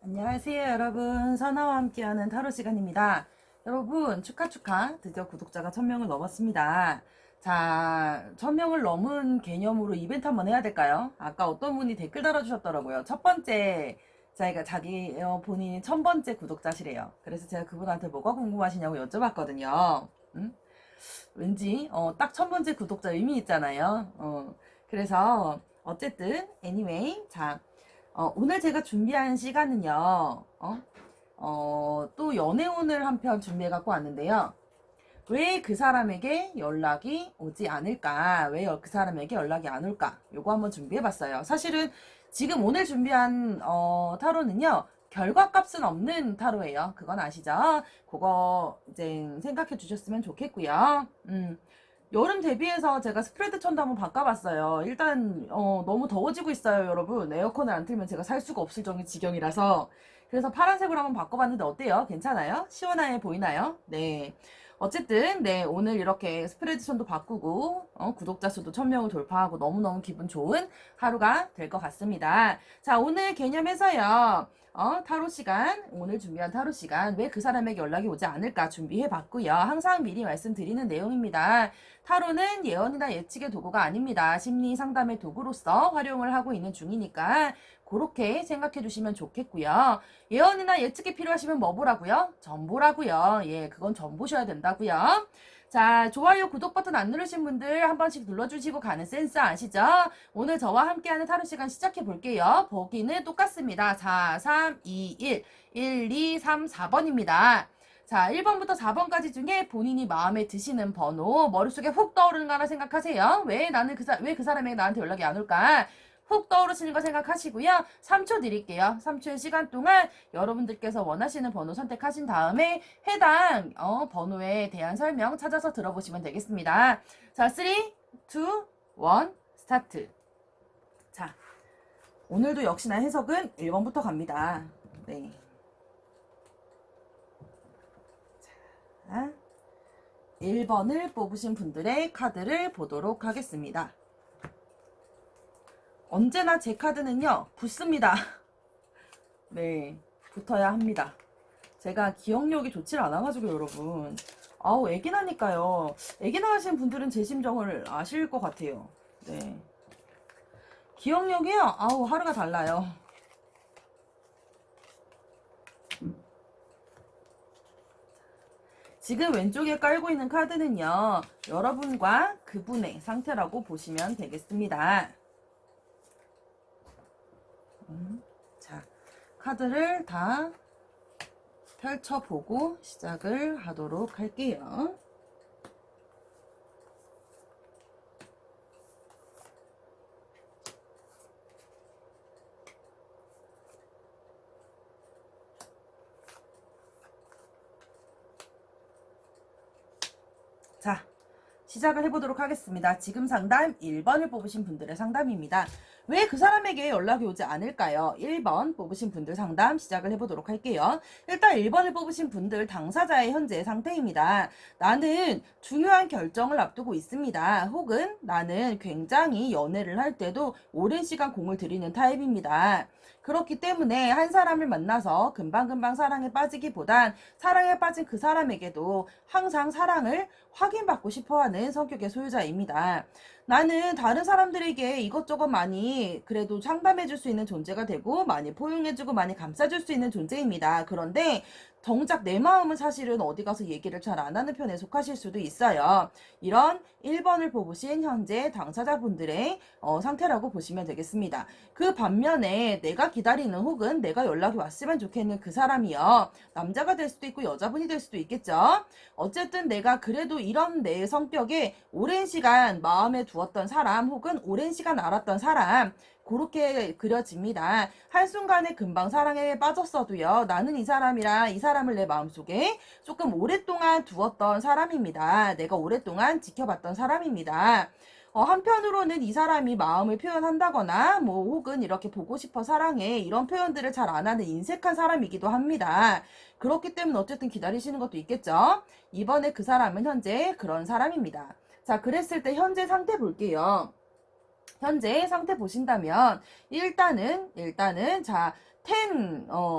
안녕하세요 여러분, 선아와 함께하는 타로 시간입니다. 여러분 축하 드디어 구독자가 1000명을 넘었습니다. 자, 1000명을 넘은 개념으로 이벤트 한번 해야 될까요? 아까 어떤 분이 댓글 달아주셨더라고요. 첫 번째 자기 본인이 1000번째 구독자시래요. 그래서 제가 그분한테 뭐가 궁금하시냐고 여쭤봤거든요. 응? 왠지 딱 1000번째 구독자 의미 있잖아요. 그래서 어쨌든 anyway, 자, 오늘 제가 준비한 시간은요, 또 연애운을 한 편 준비해 갖고 왔는데요. 왜 그 사람에게 연락이 오지 않을까? 왜 그 사람에게 연락이 안 올까? 요거 한번 준비해 봤어요. 사실은 지금 오늘 준비한 타로는요, 결과값은 없는 타로예요. 그건 아시죠? 그거 이제 생각해 주셨으면 좋겠고요. 여름 대비해서 제가 스프레드 천도 한번 바꿔봤어요. 일단 너무 더워지고 있어요, 여러분. 에어컨을 안 틀면 제가 살 수가 없을 정도 지경이라서. 그래서 파란색으로 한번 바꿔봤는데 어때요? 괜찮아요? 시원하게 보이나요? 네. 어쨌든 네, 오늘 이렇게 스프레드 천도 바꾸고 구독자 수도 1000명을 돌파하고 너무너무 기분 좋은 하루가 될 것 같습니다. 자, 오늘 개념에서요. 타로 시간, 오늘 준비한 타로 시간, 왜 그 사람에게 연락이 오지 않을까 준비해 봤고요. 항상 미리 말씀드리는 내용입니다. 타로는 예언이나 예측의 도구가 아닙니다. 심리 상담의 도구로서 활용을 하고 있는 중이니까 그렇게 생각해 주시면 좋겠고요. 예언이나 예측이 필요하시면 뭐 보라고요? 전보라고요. 예, 그건 전보셔야 된다고요. 자, 좋아요, 구독 버튼 안 누르신 분들 한 번씩 눌러주시고 가는 센스 아시죠? 오늘 저와 함께하는 타로 시간 시작해 볼게요. 보기는 똑같습니다. 4, 3, 2, 1, 1, 2, 3, 4번입니다. 자, 1번부터 4번까지 중에 본인이 마음에 드시는 번호, 머릿속에 훅 떠오르는 거 하나 생각하세요. 왜 그 사람이 나한테 연락이 안 올까? 훅 떠오르시는 거 생각하시고요. 3초 드릴게요. 3초의 시간 동안 여러분들께서 원하시는 번호 선택하신 다음에 해당 번호에 대한 설명 찾아서 들어보시면 되겠습니다. 자, 3, 2, 1, 스타트. 자, 오늘도 역시나 해석은 1번부터 갑니다. 네. 자, 1번을 뽑으신 분들의 카드를 보도록 하겠습니다. 언제나 제 카드는요, 붙습니다. 네, 붙어야 합니다. 제가 기억력이 좋질 않아가지고 여러분. 아우, 애기 나니까요. 애기 낳으신 분들은 제 심정을 아실 것 같아요. 네. 기억력이요? 아우, 하루가 달라요. 지금 왼쪽에 깔고 있는 카드는요, 여러분과 그분의 상태라고 보시면 되겠습니다. 자, 카드를 다 펼쳐보고 시작을 하도록 할게요. 자, 시작을 해보도록 하겠습니다. 지금 상담 1번을 뽑으신 분들의 상담입니다. 왜 그 사람에게 연락이 오지 않을까요? 1번 뽑으신 분들 상담 시작을 해보도록 할게요. 일단 1번을 뽑으신 분들 당사자의 현재 상태입니다. 나는 중요한 결정을 앞두고 있습니다. 혹은 나는 굉장히 연애를 할 때도 오랜 시간 공을 들이는 타입입니다. 그렇기 때문에 한 사람을 만나서 금방금방 사랑에 빠지기보단 사랑에 빠진 그 사람에게도 항상 사랑을 확인받고 싶어하는 성격의 소유자입니다. 나는 다른 사람들에게 이것저것 많이 그래도 상담해줄 수 있는 존재가 되고 많이 포용해주고 많이 감싸줄 수 있는 존재입니다. 그런데 정작 내 마음은 사실은 어디 가서 얘기를 잘 안 하는 편에 속하실 수도 있어요. 이런 1번을 뽑으신 현재 당사자분들의 상태라고 보시면 되겠습니다. 그 반면에 내가 기다리는 혹은 내가 연락이 왔으면 좋겠는 그 사람이요. 남자가 될 수도 있고 여자분이 될 수도 있겠죠. 어쨌든 내가 그래도 이런 내 성격에 오랜 시간 마음에 두었던 사람 혹은 오랜 시간 알았던 사람 그렇게 그려집니다. 한순간에 금방 사랑에 빠졌어도요. 나는 이 사람이랑 이 사람을 내 마음속에 조금 오랫동안 두었던 사람입니다. 내가 오랫동안 지켜봤던 사람입니다. 한편으로는 이 사람이 마음을 표현한다거나 뭐 혹은 이렇게 보고 싶어 사랑해 이런 표현들을 잘 안 하는 인색한 사람이기도 합니다. 그렇기 때문에 어쨌든 기다리시는 것도 있겠죠. 이번에 그 사람은 현재 그런 사람입니다. 자, 그랬을 때 현재 상태 볼게요. 현재 상태 보신다면 일단은 자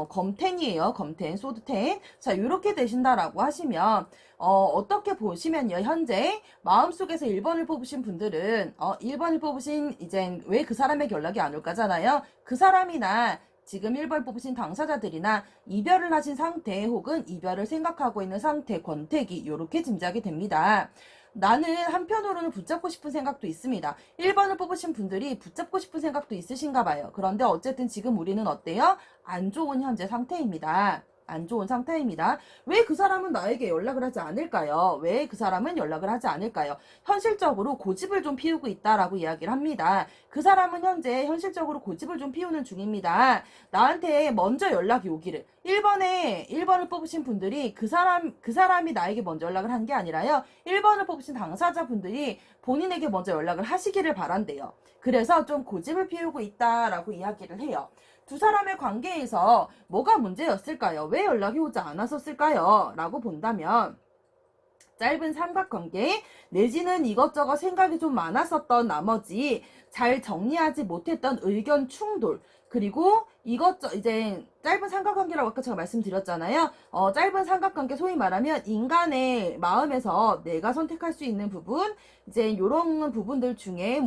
검텐이에요. 검텐, 소드텐. 자, 이렇게 되신다라고 하시면, 어떻게 보시면요. 현재 마음속에서 1번을 뽑으신 분들은, 1번을 뽑으신, 이젠 왜 그 사람에게 연락이 안 올까잖아요. 그 사람이나 지금 1번 뽑으신 당사자들이나 이별을 하신 상태 혹은 이별을 생각하고 있는 상태, 권태기, 이렇게 짐작이 됩니다. 나는 한편으로는 붙잡고 싶은 생각도 있습니다. 1번을 뽑으신 분들이 붙잡고 싶은 생각도 있으신가 봐요. 그런데 어쨌든 지금 우리는 어때요? 안 좋은 현재 상태입니다. 안 좋은 상태입니다. 왜 그 사람은 나에게 연락을 하지 않을까요? 왜 그 사람은 연락을 하지 않을까요? 현실적으로 고집을 좀 피우고 있다라고 이야기를 합니다. 그 사람은 현재 현실적으로 고집을 좀 피우는 중입니다. 나한테 먼저 연락이 오기를. 1번을 뽑으신 분들이 그 사람이 나에게 먼저 연락을 한 게 아니라요. 1번을 뽑으신 당사자분들이 본인에게 먼저 연락을 하시기를 바란대요. 그래서 좀 고집을 피우고 있다라고 이야기를 해요. 두 사람의 관계에서 뭐가 문제였을까요? 왜 연락이 오지 않았었을까요? 라고 본다면 짧은 삼각관계 내지는 이것저것 생각이 좀 많았었던 나머지 잘 정리하지 못했던 의견 충돌 그리고 이제 짧은 삼각관계라고 아까 제가 말씀드렸잖아요. 짧은 삼각관계 소위 말하면 인간의 마음에서 내가 선택할 수 있는 부분 이제 이런 부분들 중에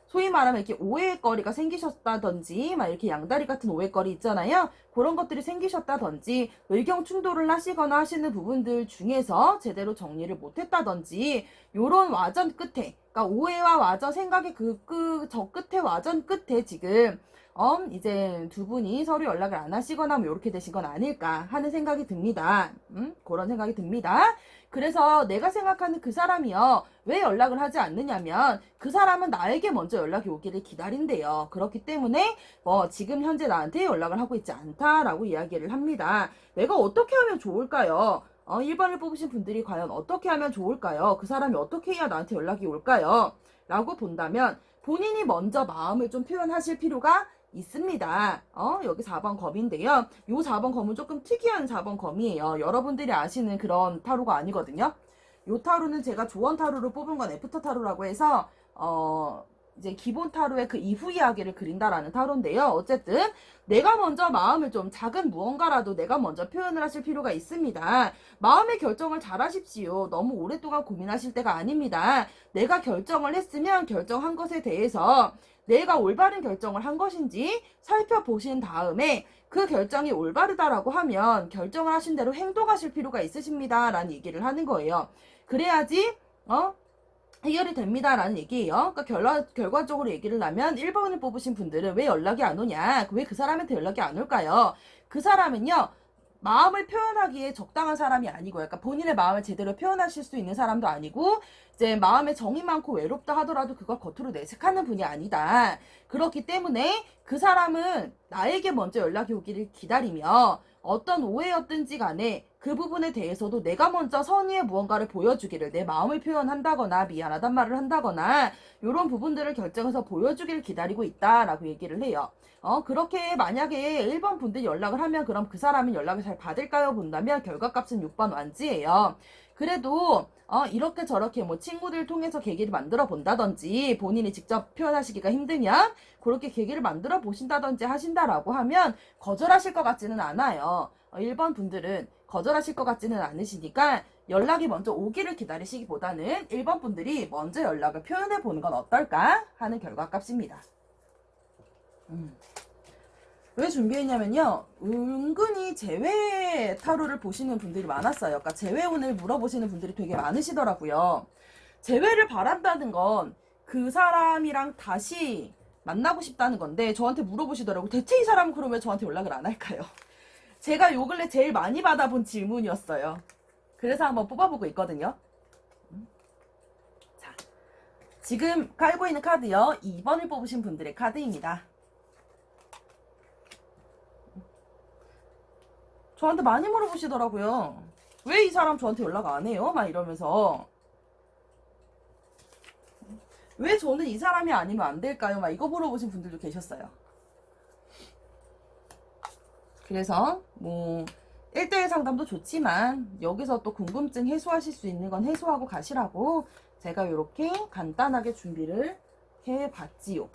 소위 말하면 이렇게 오해거리가 생기셨다든지, 막 이렇게 양다리 같은 오해거리 있잖아요. 그런 것들이 생기셨다든지, 의견 충돌을 하시거나 하시는 부분들 중에서 제대로 정리를 못했다든지, 요런 와전 끝에, 그러니까 오해와 와전 생각의 저 끝에 와전 끝에 지금, 이제 두 분이 서로 연락을 안 하시거나 뭐 이렇게 되신 건 아닐까 하는 생각이 듭니다. 그런 생각이 듭니다. 그래서 내가 생각하는 그 사람이요. 왜 연락을 하지 않느냐면 그 사람은 나에게 먼저 연락이 오기를 기다린대요. 그렇기 때문에 지금 현재 나한테 연락을 하고 있지 않다라고 이야기를 합니다. 내가 어떻게 하면 좋을까요? 1번을 뽑으신 분들이 과연 어떻게 하면 좋을까요? 그 사람이 어떻게 해야 나한테 연락이 올까요? 라고 본다면 본인이 먼저 마음을 좀 표현하실 필요가 있습니다. 여기 4번 검인데요. 요 4번 검은 조금 특이한 4번 검이에요. 여러분들이 아시는 그런 타로가 아니거든요. 요 타로는 제가 조언 타로를 뽑은 건 애프터 타로라고 해서 이제 기본 타로의 그 이후 이야기를 그린다라는 타로인데요. 어쨌든 내가 먼저 마음을 좀 작은 무언가라도 내가 먼저 표현을 하실 필요가 있습니다. 마음의 결정을 잘 하십시오. 너무 오랫동안 고민하실 때가 아닙니다. 내가 결정을 했으면 결정한 것에 대해서 내가 올바른 결정을 한 것인지 살펴보신 다음에 그 결정이 올바르다라고 하면 결정을 하신 대로 행동하실 필요가 있으십니다. 라는 얘기를 하는 거예요. 그래야지 해결이 됩니다. 라는 얘기예요. 그러니까 결과적으로 얘기를 하면 1번을 뽑으신 분들은 왜 연락이 안 오냐? 왜 그 사람한테 연락이 안 올까요? 그 사람은요. 마음을 표현하기에 적당한 사람이 아니고 약간 본인의 마음을 제대로 표현하실 수 있는 사람도 아니고 이제 마음에 정이 많고 외롭다 하더라도 그걸 겉으로 내색하는 분이 아니다. 그렇기 때문에 그 사람은 나에게 먼저 연락이 오기를 기다리며 어떤 오해였든지 간에 그 부분에 대해서도 내가 먼저 선의의 무언가를 보여주기를 내 마음을 표현한다거나 미안하단 말을 한다거나 이런 부분들을 결정해서 보여주기를 기다리고 있다라고 얘기를 해요. 그렇게 만약에 1번 분들이 연락을 하면 그럼 그 사람은 연락을 잘 받을까요? 본다면 결과값은 6번 완지예요. 그래도 이렇게 저렇게 뭐 친구들 통해서 계기를 만들어 본다든지 본인이 직접 표현하시기가 힘들면 그렇게 계기를 만들어 보신다든지 하신다라고 하면 거절하실 것 같지는 않아요. 1번 분들은 거절하실 것 같지는 않으시니까 연락이 먼저 오기를 기다리시기보다는 1번 분들이 먼저 연락을 표현해 보는 건 어떨까 하는 결과값입니다. 왜 준비했냐면요. 은근히 재회 타로를 보시는 분들이 많았어요. 그러니까 재회운을 물어보시는 분들이 되게 많으시더라고요. 재회를 바란다는 건 그 사람이랑 다시 만나고 싶다는 건데 저한테 물어보시더라고요. 대체 이 사람은 그럼 왜 저한테 연락을 안 할까요? 제가 요 근래 제일 많이 받아본 질문이었어요. 그래서 한번 뽑아보고 있거든요. 자, 지금 깔고 있는 카드요. 2번을 뽑으신 분들의 카드입니다. 저한테 많이 물어보시더라고요. 왜 이 사람 저한테 연락 안 해요? 막 이러면서. 왜 저는 이 사람이 아니면 안 될까요? 막 이거 물어보신 분들도 계셨어요. 그래서 1대1 상담도 좋지만 여기서 또 궁금증 해소하실 수 있는 건 해소하고 가시라고 제가 이렇게 간단하게 준비를 해봤지요.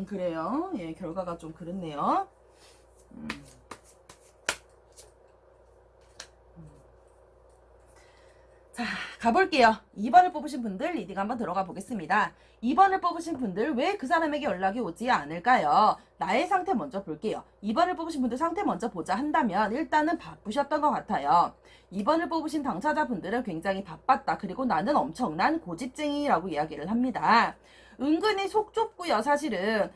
그래요. 예, 결과가 좀 그렇네요. 자, 가볼게요. 2번을 뽑으신 분들 리딩 한번 들어가 보겠습니다. 2번을 뽑으신 분들 왜 그 사람에게 연락이 오지 않을까요? 나의 상태 먼저 볼게요. 2번을 뽑으신 분들 상태 먼저 보자 한다면 일단은 바쁘셨던 것 같아요. 2번을 뽑으신 당사자분들은 굉장히 바빴다. 그리고 나는 엄청난 고집쟁이라고 이야기를 합니다. 은근히 속 좁고요. 사실은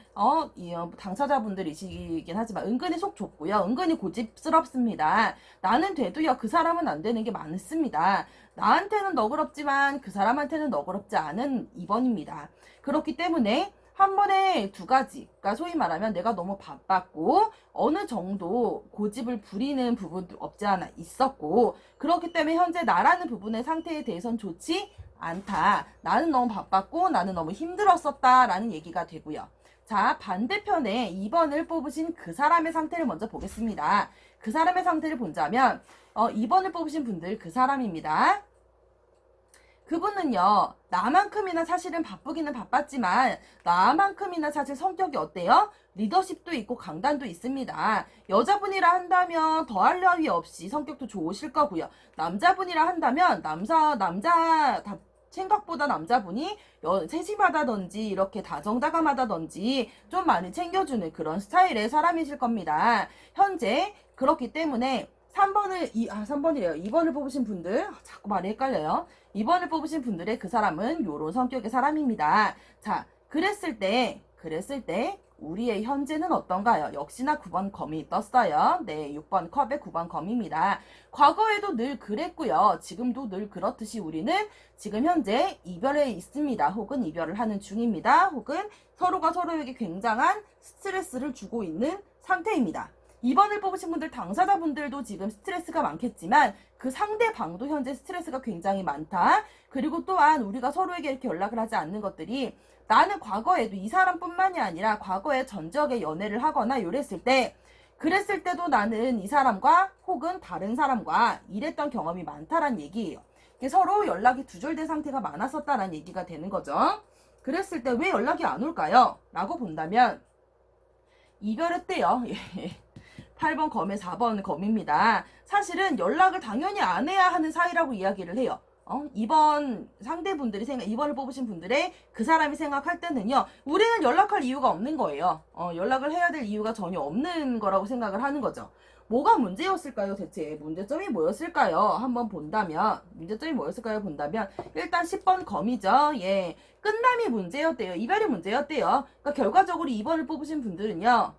당사자분들이시긴 하지만 은근히 속 좁고요. 은근히 고집스럽습니다. 나는 돼도요. 그 사람은 안 되는 게 많습니다. 나한테는 너그럽지만 그 사람한테는 너그럽지 않은 2번입니다. 그렇기 때문에 한 번에 두 가지, 그러니까 소위 말하면 내가 너무 바빴고 어느 정도 고집을 부리는 부분도 없지 않아 있었고, 그렇기 때문에 현재 나라는 부분의 상태에 대해선 좋지 않다. 나는 너무 바빴고 나는 너무 힘들었었다 라는 얘기가 되고요. 자, 반대편에 2번을 뽑으신 그 사람의 상태를 먼저 보겠습니다. 그 사람의 상태를 본다면 2번을 뽑으신 분들 그 사람입니다. 그분은요, 나만큼이나 사실은 바쁘기는 바빴지만 나만큼이나 사실 성격이 어때요? 리더십도 있고 강단도 있습니다. 여자분이라 한다면 더할 나위 없이 성격도 좋으실 거고요. 남자분이라 한다면 생각보다 남자분이 세심하다든지 이렇게 다정다감하다든지 좀 많이 챙겨주는 그런 스타일의 사람이실 겁니다. 현재 그렇기 때문에 3번이래요. 2번을 뽑으신 분들, 자꾸 말이 헷갈려요. 2번을 뽑으신 분들의 그 사람은 요런 성격의 사람입니다. 자, 그랬을 때, 우리의 현재는 어떤가요? 역시나 9번 검이 떴어요. 네, 6번 컵에 9번 검입니다. 과거에도 늘 그랬고요. 지금도 늘 그렇듯이 우리는 지금 현재 이별에 있습니다. 혹은 이별을 하는 중입니다. 혹은 서로가 서로에게 굉장한 스트레스를 주고 있는 상태입니다. 2번을 뽑으신 분들 당사자분들도 지금 스트레스가 많겠지만 그 상대방도 현재 스트레스가 굉장히 많다. 그리고 또한 우리가 서로에게 이렇게 연락을 하지 않는 것들이 나는 과거에도 이 사람뿐만이 아니라 과거에 전적에 연애를 하거나 이랬을 때 그랬을 때도 나는 이 사람과 혹은 다른 사람과 이랬던 경험이 많다란 얘기예요. 서로 연락이 두절된 상태가 많았었다라는 얘기가 되는 거죠. 그랬을 때 왜 연락이 안 올까요? 라고 본다면 이별했대요. 8번 검에 4번 검입니다. 사실은 연락을 당연히 안 해야 하는 사이라고 이야기를 해요. 2번 상대분들이 2번을 뽑으신 분들의 그 사람이 생각할 때는요, 우리는 연락할 이유가 없는 거예요. 연락을 해야 될 이유가 전혀 없는 거라고 생각을 하는 거죠. 뭐가 문제였을까요? 대체 문제점이 뭐였을까요? 한번 본다면 일단 10번 검이죠. 예, 끝남이 문제였대요. 이별이 문제였대요. 그러니까 결과적으로 2번을 뽑으신 분들은요,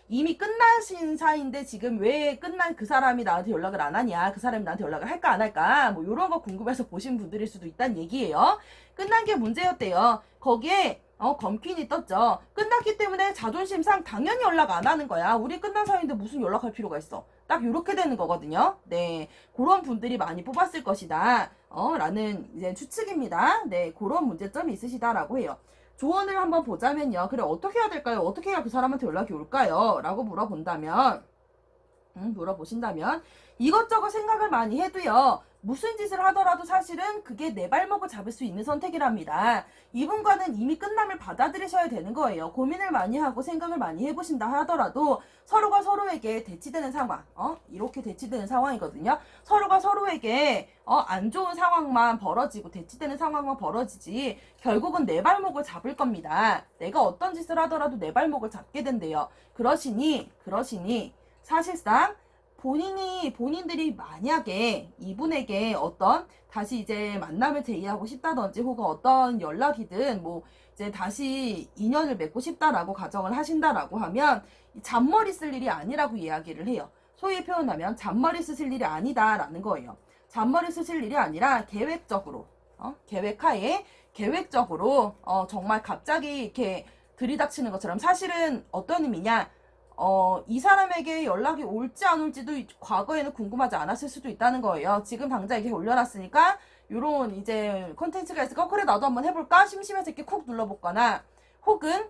이미 끝나신 사이인데 지금 왜 끝난 그 사람이 나한테 연락을 안 하냐, 그 사람이 나한테 연락을 할까 안 할까, 뭐 이런 거 궁금해서 보신 분들일 수도 있다는 얘기예요. 끝난 게 문제였대요. 거기에 검퀸이 떴죠. 끝났기 때문에 자존심상 당연히 연락 안 하는 거야. 우리 끝난 사이인데 무슨 연락할 필요가 있어. 딱 이렇게 되는 거거든요. 네, 그런 분들이 많이 뽑았을 것이다. 라는 이제 추측입니다. 네, 그런 문제점이 있으시다라고 해요. 조언을 한번 보자면요. 그래, 어떻게 해야 될까요? 어떻게 해야 그 사람한테 연락이 올까요? 라고 물어보신다면 이것저것 생각을 많이 해도요. 무슨 짓을 하더라도 사실은 그게 내 발목을 잡을 수 있는 선택이랍니다. 이분과는 이미 끝남을 받아들이셔야 되는 거예요. 고민을 많이 하고 생각을 많이 해보신다 하더라도 서로가 서로에게 대치되는 상황, 이렇게 대치되는 상황이거든요. 서로가 서로에게 안 좋은 상황만 벌어지고 대치되는 상황만 벌어지지 결국은 내 발목을 잡을 겁니다. 내가 어떤 짓을 하더라도 내 발목을 잡게 된대요. 그러시니 사실상 본인들이 만약에 이분에게 다시 이제 만남을 제의하고 싶다든지 혹은 어떤 연락이든 뭐 이제 다시 인연을 맺고 싶다라고 가정을 하신다라고 하면 잔머리 쓸 일이 아니라고 이야기를 해요. 소위 표현하면 잔머리 쓰실 일이 아니다라는 거예요. 잔머리 쓰실 일이 아니라 계획적으로 계획적으로 정말 갑자기 이렇게 들이닥치는 것처럼, 사실은 어떤 의미냐, 이 사람에게 연락이 올지 안 올지도 과거에는 궁금하지 않았을 수도 있다는 거예요. 지금 당장 이렇게 올려놨으니까 요런 이제 컨텐츠가 있을까? 그래, 나도 한번 해볼까? 심심해서 이렇게 콕 눌러볼거나, 혹은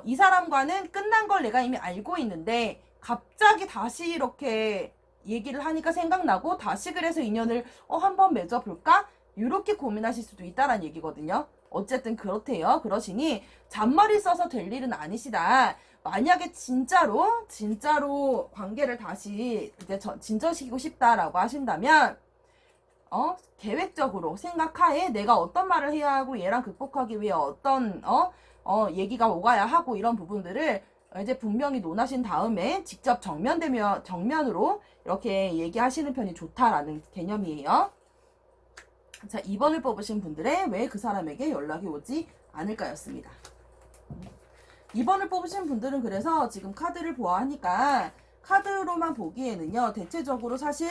이 사람과는 끝난 걸 내가 이미 알고 있는데 갑자기 다시 이렇게 얘기를 하니까 생각나고 다시 그래서 인연을 한번 맺어볼까? 이렇게 고민하실 수도 있다는 얘기거든요. 어쨌든 그렇대요. 그러시니 잔머리 써서 될 일은 아니시다. 만약에 진짜로 관계를 다시 이제 진전시키고 싶다라고 하신다면 계획적으로 생각하에 내가 어떤 말을 해야 하고 얘랑 극복하기 위해 어떤 얘기가 오가야 하고 이런 부분들을 이제 분명히 논하신 다음에 직접 정면으로 이렇게 얘기하시는 편이 좋다라는 개념이에요. 자, 2번을 뽑으신 분들의 왜 그 사람에게 연락이 오지 않을까였습니다. 2번을 뽑으신 분들은 그래서 지금 카드를 보아하니까 카드로만 보기에는요, 대체적으로 사실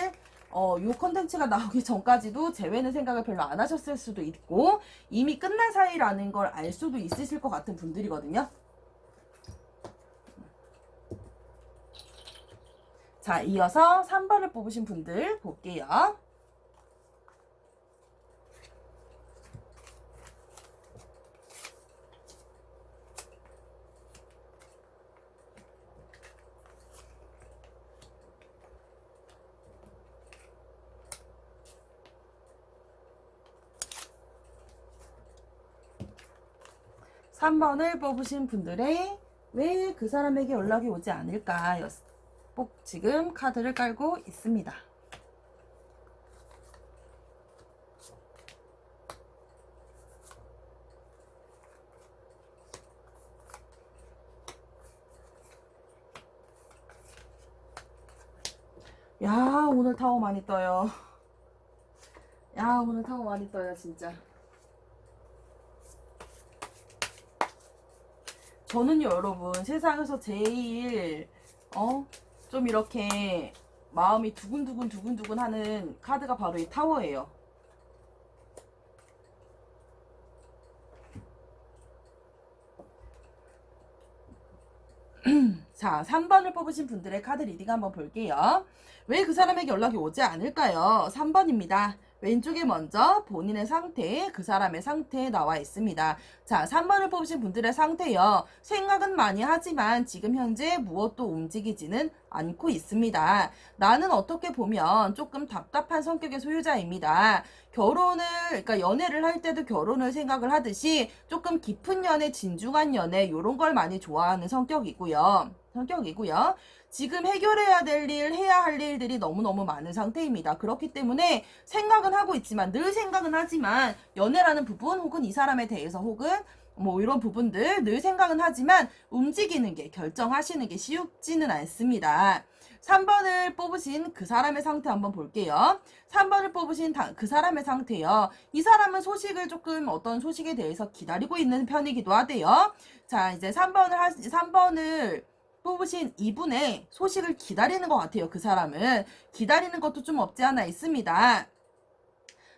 요 컨텐츠가 나오기 전까지도 재회는 생각을 별로 안 하셨을 수도 있고 이미 끝난 사이라는 걸 알 수도 있으실 것 같은 분들이거든요. 자, 이어서 3번을 뽑으신 분들 볼게요. 삼 번을 뽑으신 분들의 왜 그 사람에게 연락이 오지 않을까 지금 카드를 깔고 있습니다. 야, 오늘 타워 많이 떠요. 야, 오늘 타워 많이 떠요, 진짜. 저는요, 여러분, 세상에서 제일 좀 이렇게 마음이 두근두근 하는 카드가 바로 이 타워예요. 자, 3번을 뽑으신 분들의 카드 리딩 한번 볼게요. 왜 그 사람에게 연락이 오지 않을까요? 3번입니다. 왼쪽에 먼저 본인의 상태, 그 사람의 상태에 나와 있습니다. 자, 3번을 뽑으신 분들의 상태요. 생각은 많이 하지만 지금 현재 무엇도 움직이지는 않고 있습니다. 나는 어떻게 보면 조금 답답한 성격의 소유자입니다. 그러니까 연애를 할 때도 결혼을 생각을 하듯이 조금 깊은 연애, 진중한 연애, 요런 걸 많이 좋아하는 성격이고요. 지금 해결해야 될 일, 해야 할 일들이 너무너무 많은 상태입니다. 그렇기 때문에 생각은 하고 있지만, 늘 생각은 하지만, 연애라는 부분, 혹은 이 사람에 대해서, 혹은 뭐 이런 부분들 늘 생각은 하지만, 움직이는 게, 결정하시는 게 쉽지는 않습니다. 3번을 뽑으신 그 사람의 상태 한번 볼게요. 3번을 뽑으신 그 사람의 상태요. 이 사람은 어떤 소식에 대해서 기다리고 있는 편이기도 하대요. 자, 이제 3번을 뽑으신 이분의 소식을 기다리는 것 같아요. 그 사람은 기다리는 것도 좀 없지 않아 있습니다.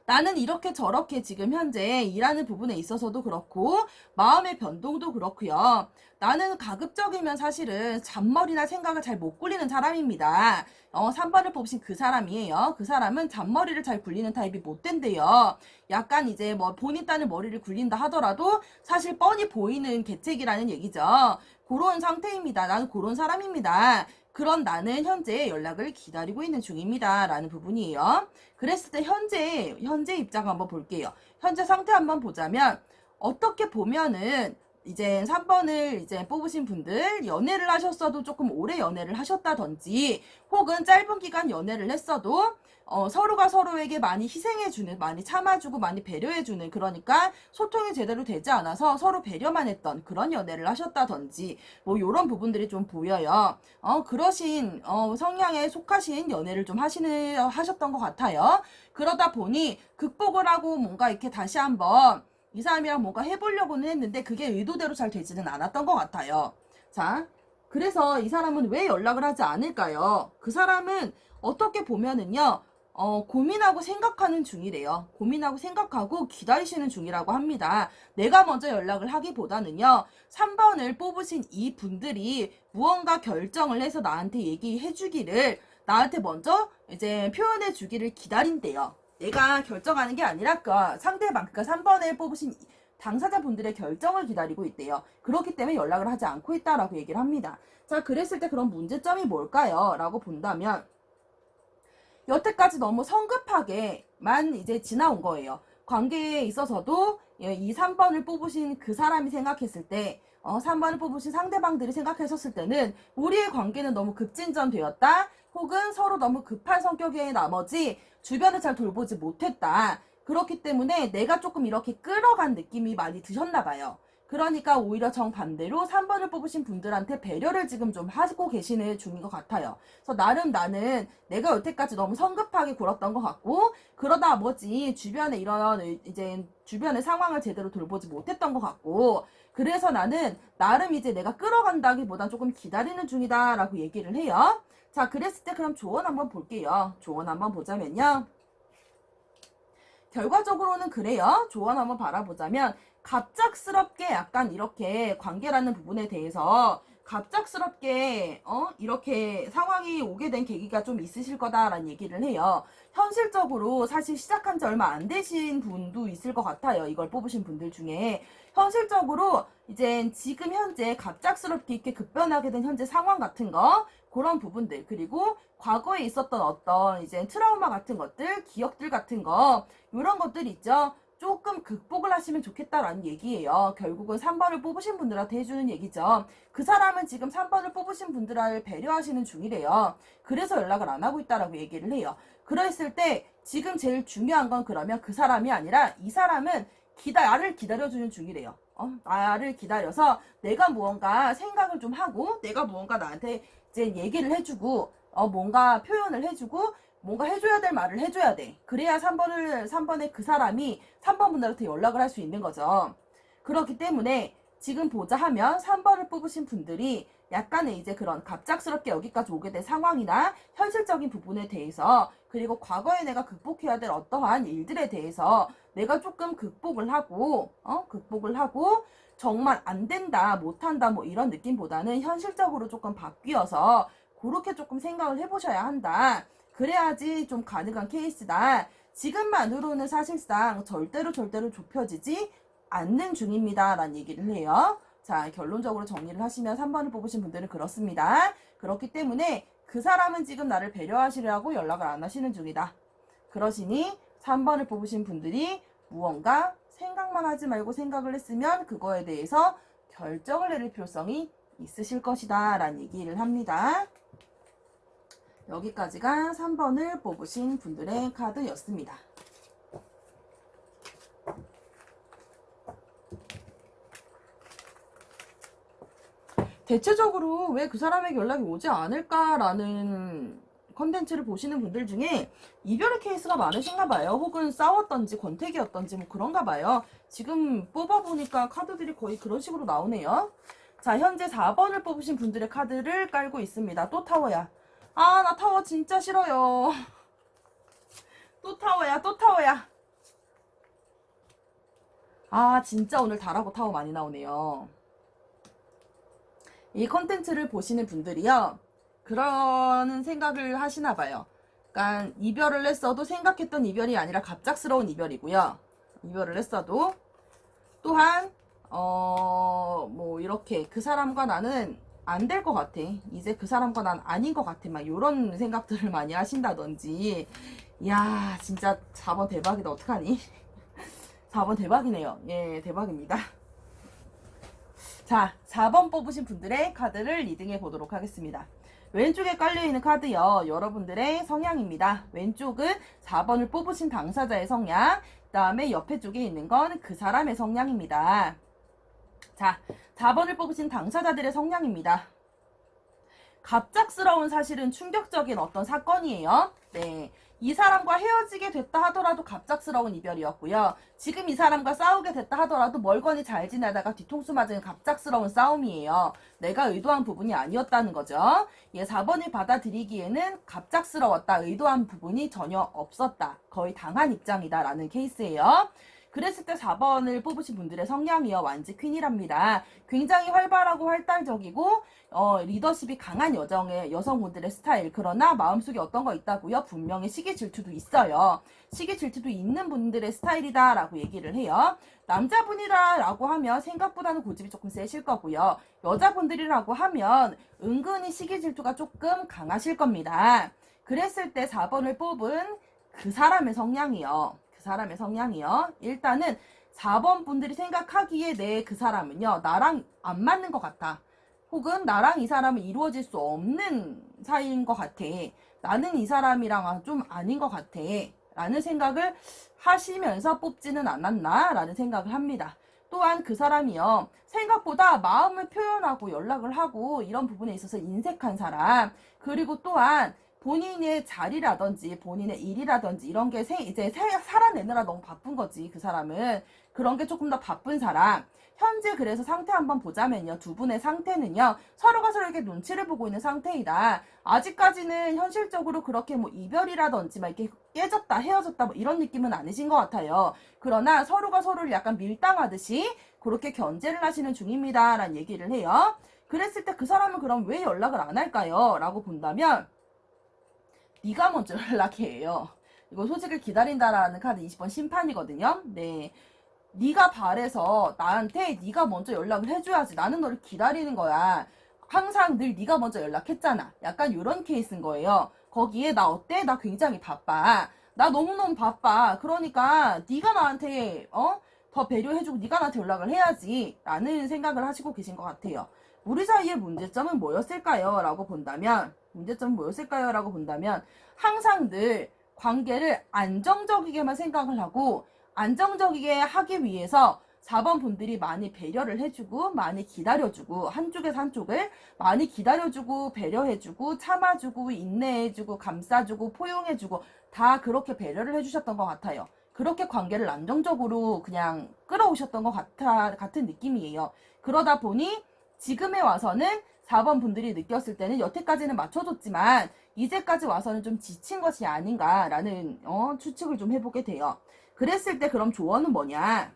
나는 이렇게 저렇게 지금 현재 일하는 부분에 있어서도 그렇고 마음의 변동도 그렇고요. 나는 가급적이면 사실은 잔머리나 생각을 잘 못 굴리는 사람입니다. 3번을 뽑으신 그 사람이에요. 그 사람은 잔머리를 잘 굴리는 타입이 못 된대요. 약간 이제 뭐 본인 딴의 머리를 굴린다 하더라도 사실 뻔히 보이는 계책이라는 얘기죠. 그런 상태입니다. 나는 그런 사람입니다. 그런 나는 현재 연락을 기다리고 있는 중입니다. 라는 부분이에요. 그랬을 때 현재 입장 한번 볼게요. 현재 상태 한번 보자면 어떻게 보면은 이제 3번을 이제 뽑으신 분들 연애를 하셨어도 조금 오래 연애를 하셨다든지 혹은 짧은 기간 연애를 했어도 서로가 서로에게 많이 희생해주는, 많이 참아주고 많이 배려해주는, 그러니까 소통이 제대로 되지 않아서 서로 배려만 했던 그런 연애를 하셨다든지 뭐 이런 부분들이 좀 보여요. 그러신 성향에 속하신 연애를 좀 하셨던 것 같아요. 그러다 보니 극복을 하고 뭔가 이렇게 다시 한번 이 사람이랑 뭔가 해보려고는 했는데 그게 의도대로 잘 되지는 않았던 것 같아요. 자, 그래서 이 사람은 왜 연락을 하지 않을까요? 그 사람은 어떻게 보면은요, 고민하고 생각하는 중이래요. 고민하고 생각하고 기다리시는 중이라고 합니다. 내가 먼저 연락을 하기보다는요, 3번을 뽑으신 이 분들이 무언가 결정을 해서 나한테 얘기해 주기를, 나한테 먼저 이제 표현해 주기를 기다린대요. 내가 결정하는 게 아니라 상대방, 그러니까 3번을 뽑으신 당사자분들의 결정을 기다리고 있대요. 그렇기 때문에 연락을 하지 않고 있다라고 얘기를 합니다. 자, 그랬을 때 그런 문제점이 뭘까요? 라고 본다면 여태까지 너무 성급하게만 이제 지나온 거예요. 관계에 있어서도 이 3번을 뽑으신 그 사람이 생각했을 때 3번을 뽑으신 상대방들이 생각했었을 때는 우리의 관계는 너무 급진전되었다. 혹은 서로 너무 급한 성격의 나머지 주변을 잘 돌보지 못했다. 그렇기 때문에 내가 조금 이렇게 끌어간 느낌이 많이 드셨나 봐요. 그러니까 오히려 정반대로 3번을 뽑으신 분들한테 배려를 지금 좀 하고 계시는 중인 것 같아요. 그래서 나름 나는 내가 여태까지 너무 성급하게 굴었던 것 같고 그러다 뭐지 주변에 이런 이제 주변의 상황을 제대로 돌보지 못했던 것 같고 그래서 나는 나름 이제 내가 끌어간다기보단 조금 기다리는 중이다 라고 얘기를 해요. 자, 그랬을 때 그럼 조언 한번 볼게요. 조언 한번 보자면요. 결과적으로는 그래요. 조언 한번 바라보자면 갑작스럽게 약간 이렇게 관계라는 부분에 대해서 갑작스럽게 이렇게 상황이 오게 된 계기가 좀 있으실 거다라는 얘기를 해요. 현실적으로 사실 시작한 지 얼마 안 되신 분도 있을 것 같아요. 이걸 뽑으신 분들 중에 현실적으로 이제 지금 현재 갑작스럽게 이렇게 급변하게 된 현재 상황 같은 거 그런 부분들 그리고 과거에 있었던 어떤 이제 트라우마 같은 것들 기억들 같은 거 이런 것들 있죠. 조금 극복을 하시면 좋겠다라는 얘기예요. 결국은 3번을 뽑으신 분들한테 해주는 얘기죠. 그 사람은 지금 3번을 뽑으신 분들을 배려하시는 중이래요. 그래서 연락을 안 하고 있다라고 얘기를 해요. 그랬을 때 지금 제일 중요한 건 그러면 그 사람이 아니라 이 사람은 나를 기다려주는 중이래요. 나를 기다려서 내가 무언가 생각을 좀 하고 내가 무언가 나한테 이제 얘기를 해주고 뭔가 표현을 해주고 뭔가 해줘야 될 말을 해줘야 돼. 그래야 3번에 그 사람이 3번 분들한테 연락을 할 수 있는 거죠. 그렇기 때문에 지금 보자 하면 3번을 뽑으신 분들이 약간의 이제 그런 갑작스럽게 여기까지 오게 된 상황이나 현실적인 부분에 대해서 그리고 과거에 내가 극복해야 될 어떠한 일들에 대해서 내가 조금 극복을 하고 정말 안 된다, 못한다 뭐 이런 느낌보다는 현실적으로 조금 바뀌어서 그렇게 조금 생각을 해보셔야 한다. 그래야지 좀 가능한 케이스다. 지금만으로는 사실상 절대로 좁혀지지 않는 중입니다. 라는 얘기를 해요. 자, 결론적으로 정리를 하시면 3번을 뽑으신 분들은 그렇습니다. 그렇기 때문에 그 사람은 지금 나를 배려하시려고 연락을 안 하시는 중이다. 그러시니 3번을 뽑으신 분들이 무언가 생각만 하지 말고 생각을 했으면 그거에 대해서 결정을 내릴 필요성이 있으실 것이다. 라는 얘기를 합니다. 여기까지가 3번을 뽑으신 분들의 카드였습니다. 대체적으로 왜 그 사람에게 연락이 오지 않을까라는 컨텐츠를 보시는 분들 중에 이별의 케이스가 많으신가 봐요. 혹은 싸웠던지 권태기였던지 뭐 그런가 봐요. 지금 뽑아보니까 카드들이 거의 그런 식으로 나오네요. 자, 현재 4번을 뽑으신 분들의 카드를 깔고 있습니다. 또 타워야. 아, 나 타워 진짜 싫어요. 또 타워야. 아, 진짜 오늘 달하고 타워 많이 나오네요. 이 컨텐츠를 보시는 분들이요. 그런 생각을 하시나 봐요. 그러니까 이별을 했어도 생각했던 이별이 아니라 갑작스러운 이별이고요. 이별을 했어도 또한 뭐 이렇게 그 사람과 나는 안 될 것 같아. 이제 그 사람과 난 아닌 것 같아. 막 이런 생각들을 많이 하신다든지. 이야, 진짜 4번 대박이다. 어떡하니? 4번 대박이네요. 예, 대박입니다. 자, 4번 뽑으신 분들의 카드를 리딩해 보도록 하겠습니다. 왼쪽에 깔려있는 카드요. 여러분들의 성향입니다. 왼쪽은 4번을 뽑으신 당사자의 성향, 그 다음에 옆에 쪽에 있는 건 그 사람의 성향입니다. 자, 4번을 뽑으신 당사자들의 성향입니다. 갑작스러운 사실은 충격적인 어떤 사건이에요. 네. 이 사람과 헤어지게 됐다 하더라도 갑작스러운 이별이었고요. 지금 이 사람과 싸우게 됐다 하더라도 멀거니 잘 지내다가 뒤통수 맞은 갑작스러운 싸움이에요. 내가 의도한 부분이 아니었다는 거죠. 예, 4번이 받아들이기에는 갑작스러웠다. 의도한 부분이 전혀 없었다. 거의 당한 입장이다. 라는 케이스예요. 그랬을 때 4번을 뽑으신 분들의 성향이요. 완지 퀸이랍니다. 굉장히 활발하고 활달적이고 리더십이 강한 여성분들의 스타일. 그러나 마음속에 어떤 거 있다고요? 분명히 시기 질투도 있어요. 시기 질투도 있는 분들의 스타일이다 라고 얘기를 해요. 남자분이라고 하면 생각보다는 고집이 조금 세실 거고요. 여자분들이라고 하면 은근히 시기 질투가 조금 강하실 겁니다. 그랬을 때 4번을 뽑은 그 사람의 성향이요. 일단은 4번 분들이 생각하기에 내 그 사람은요, 나랑 안 맞는 것 같아. 혹은 나랑 이 사람은 이루어질 수 없는 사이인 것 같아. 나는 이 사람이랑 좀 아닌 것 같아. 라는 생각을 하시면서 뽑지는 않았나? 라는 생각을 합니다. 또한 그 사람이요, 생각보다 마음을 표현하고 연락을 하고 이런 부분에 있어서 인색한 사람, 그리고 또한 본인의 자리라든지 본인의 일이라든지 이런 게 이제 살아내느라 너무 바쁜 거지. 그 사람은 그런 게 조금 더 바쁜 사람. 현재 그래서 상태 한번 보자면요, 두 분의 상태는요, 서로가 서로에게 눈치를 보고 있는 상태이다. 아직까지는 현실적으로 그렇게 뭐 이별이라든지 막 이렇게 깨졌다 헤어졌다 뭐 이런 느낌은 아니신 것 같아요. 그러나 서로가 서로를 약간 밀당하듯이 그렇게 견제를 하시는 중입니다 라는 얘기를 해요. 그랬을 때 그 사람은 그럼 왜 연락을 안 할까요? 라고 본다면 네가 먼저 연락해요. 이거 소식을 기다린다라는 카드 20번 심판이거든요. 네, 네가 바래서 나한테 네가 먼저 연락을 해줘야지. 나는 너를 기다리는 거야. 항상 늘 네가 먼저 연락했잖아. 약간 이런 케이스인 거예요. 거기에 나 어때? 나 굉장히 바빠. 나 너무너무 바빠. 그러니까 네가 나한테 더 배려해주고 네가 나한테 연락을 해야지 라는 생각을 하시고 계신 것 같아요. 우리 사이의 문제점은 뭐였을까요? 라고 본다면 문제점은 뭐였을까요? 라고 본다면 항상 늘 관계를 안정적이게만 생각을 하고 안정적이게 하기 위해서 4번 분들이 많이 배려를 해주고 많이 기다려주고 한쪽에서 한쪽을 많이 기다려주고 배려해주고 참아주고 인내해주고 감싸주고 포용해주고 다 그렇게 배려를 해주셨던 것 같아요. 그렇게 관계를 안정적으로 그냥 끌어오셨던 것 같은 느낌이에요. 그러다 보니 지금에 와서는 4번 분들이 느꼈을 때는 여태까지는 맞춰줬지만 이제까지 와서는 좀 지친 것이 아닌가라는 추측을 좀 해보게 돼요. 그랬을 때 그럼 조언은 뭐냐?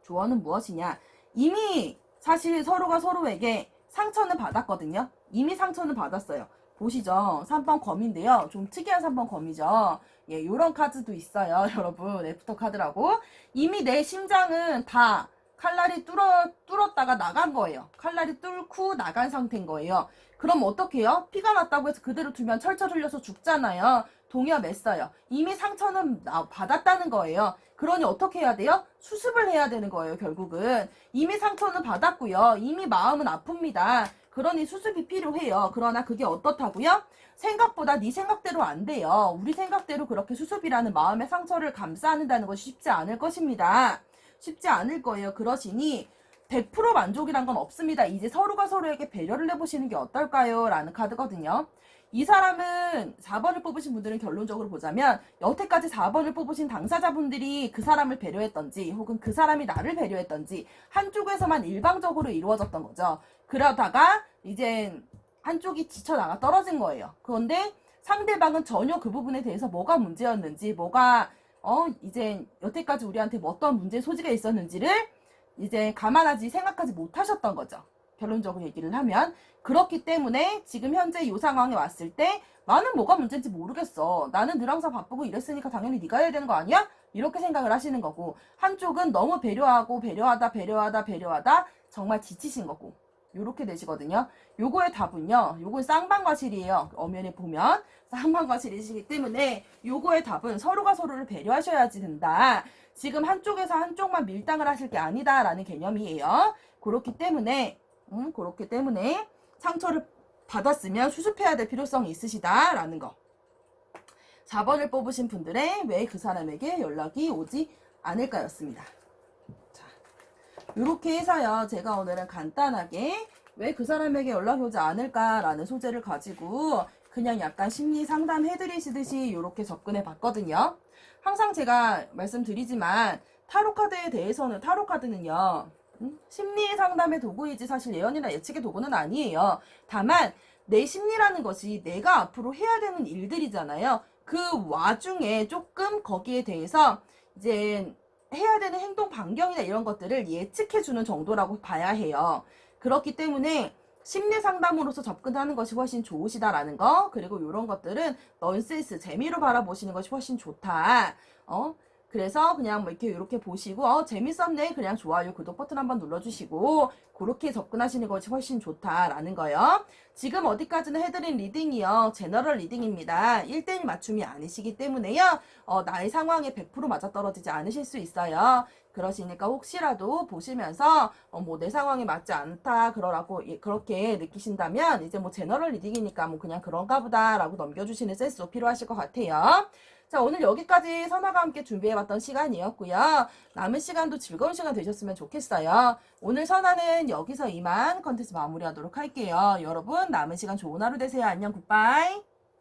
조언은 무엇이냐? 이미 사실 서로가 서로에게 상처는 받았거든요. 이미 상처는 받았어요. 보시죠. 3번 검인데요. 좀 특이한 3번 검이죠. 예, 요런 카드도 있어요. 여러분, 애프터 카드라고. 이미 내 심장은 다 칼날이 뚫었다가 나간 거예요. 칼날이 뚫고 나간 상태인 거예요. 그럼 어떻게 해요? 피가 났다고 해서 그대로 두면 철철 흘려서 죽잖아요. 동여맸어요. 이미 상처는 받았다는 거예요. 그러니 어떻게 해야 돼요? 수습을 해야 되는 거예요, 결국은. 이미 상처는 받았고요. 이미 마음은 아픕니다. 그러니 수습이 필요해요. 그러나 그게 어떻다고요? 생각보다 네 생각대로 안 돼요. 우리 생각대로 그렇게 수습이라는 마음의 상처를 감싸는다는 것이 쉽지 않을 것입니다. 쉽지 않을 거예요. 그러시니 100% 만족이란 건 없습니다. 이제 서로가 서로에게 배려를 해보시는 게 어떨까요? 라는 카드거든요. 이 사람은 4번을 뽑으신 분들은 결론적으로 보자면 여태까지 4번을 뽑으신 당사자분들이 그 사람을 배려했던지 혹은 그 사람이 나를 배려했던지 한쪽에서만 일방적으로 이루어졌던 거죠. 그러다가 이제 한쪽이 지쳐나가 떨어진 거예요. 그런데 상대방은 전혀 그 부분에 대해서 뭐가 문제였는지 뭐가 이제 여태까지 우리한테 뭐 어떤 문제 소지가 있었는지를 이제 감안하지 생각하지 못하셨던 거죠. 결론적으로 얘기를 하면. 그렇기 때문에 지금 현재 이 상황에 왔을 때 나는 뭐가 문제인지 모르겠어. 나는 늘 항상 바쁘고 이랬으니까 당연히 네가 해야 되는 거 아니야? 이렇게 생각을 하시는 거고, 한쪽은 너무 배려하고 배려하다 정말 지치신 거고, 요렇게 되시거든요. 요거의 답은요, 요건 쌍방과실이에요. 엄연히 보면 쌍방과실이시기 때문에 요거의 답은 서로가 서로를 배려하셔야지 된다. 지금 한쪽에서 한쪽만 밀당을 하실 게 아니다라는 개념이에요. 그렇기 때문에 상처를 받았으면 수습해야 될 필요성이 있으시다라는 거. 4번을 뽑으신 분들의 왜 그 사람에게 연락이 오지 않을까였습니다. 자, 이렇게 해서요. 제가 오늘은 간단하게 왜 그 사람에게 연락이 오지 않을까라는 소재를 가지고 그냥 약간 심리 상담 해드리시듯이 이렇게 접근해 봤거든요. 항상 제가 말씀드리지만 타로카드에 대해서는 타로카드는요. 심리 상담의 도구이지 사실 예언이나 예측의 도구는 아니에요. 다만 내 심리라는 것이 내가 앞으로 해야 되는 일들이잖아요. 그 와중에 조금 거기에 대해서 이제 해야 되는 행동 반경이나 이런 것들을 예측해주는 정도라고 봐야 해요. 그렇기 때문에 심리 상담으로서 접근하는 것이 훨씬 좋으시다라는 거, 그리고 이런 것들은 넌센스, 재미로 바라보시는 것이 훨씬 좋다. 그래서 그냥 뭐 이렇게 보시고 재밌었네 그냥 좋아요 구독 버튼 한번 눌러주시고 그렇게 접근하시는 것이 훨씬 좋다라는 거요. 지금 어디까지는 해드린 리딩이요 제너럴 리딩입니다. 1대1 맞춤이 아니시기 때문에요 나의 상황에 100% 맞아떨어지지 않으실 수 있어요. 그러시니까 혹시라도 보시면서 뭐 내 상황에 맞지 않다 그러라고 그렇게 느끼신다면 이제 뭐 제너럴 리딩이니까 뭐 그냥 그런가 보다라고 넘겨주시는 센스도 필요하실 것 같아요. 자, 오늘 여기까지 선아가 함께 준비해봤던 시간이었고요. 남은 시간도 즐거운 시간 되셨으면 좋겠어요. 오늘 선아는 여기서 이만 컨텐츠 마무리하도록 할게요. 여러분 남은 시간 좋은 하루 되세요. 안녕 굿바이.